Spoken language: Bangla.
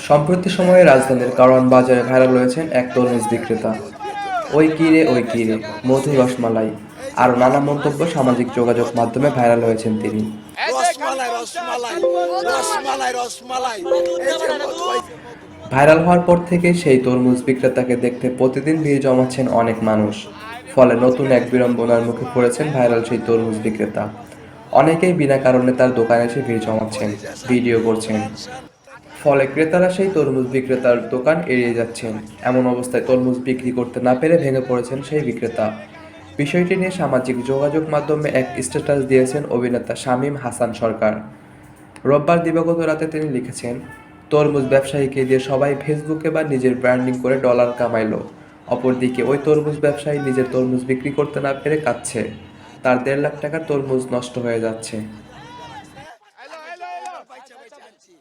সম্প্রতি সময়ে রাজধানীর কারওয়ান বাজারে ভাইরাল হয়েছেন এক তরমুজ বিক্রেতা। ওই কি রে, মধু রসমালাই আরও নানা মন্তব্য সামাজিক যোগাযোগ মাধ্যমে ভাইরাল হয়েছেন তিনি। রসমালাই রসমালাই রসমালাই রসমালাই এই যে মধু এই যে মধু। ভাইরাল হওয়ার পর থেকে সেই তরমুজ বিক্রেতাকে দেখতে প্রতিদিন ভিড় জমাচ্ছেন অনেক মানুষ। ফলে নতুন এক বিড়ম্বনার মুখে পড়েছেন ভাইরাল সেই তরমুজ বিক্রেতা। অনেকেই বিনা কারণে তার দোকানে এসে ভিড় জমাচ্ছেন, ভিডিও করছেন। ফলে ক্রেতারা সেই তরমুজ বিক্রেতার দোকান এড়িয়ে যাচ্ছেন। এমন অবস্থায় তরমুজ বিক্রি করতে না পেরে ভেঙে পড়েছেন সেই বিক্রেতা। বিষয়টি নিয়ে সামাজিক যোগাযোগ মাধ্যমে এক স্ট্যাটাস দিয়েছেন অভিনেতা শামীম হাসান সরকার। রোববার দিবাগত রাতে তিনি লিখেছেন, তরমুজ ব্যবসায়ীকে দিয়ে সবাই ফেসবুকে বা নিজের ব্র্যান্ডিং করে ডলার কামাইলো। অপরদিকে ওই তরমুজ ব্যবসায়ী নিজের তরমুজ বিক্রি করতে না পেরে কাঁদছে। তার 1.5 লাখ টাকার তরমুজ নষ্ট হয়ে যাচ্ছে। বাইচা বাইচা আনছি।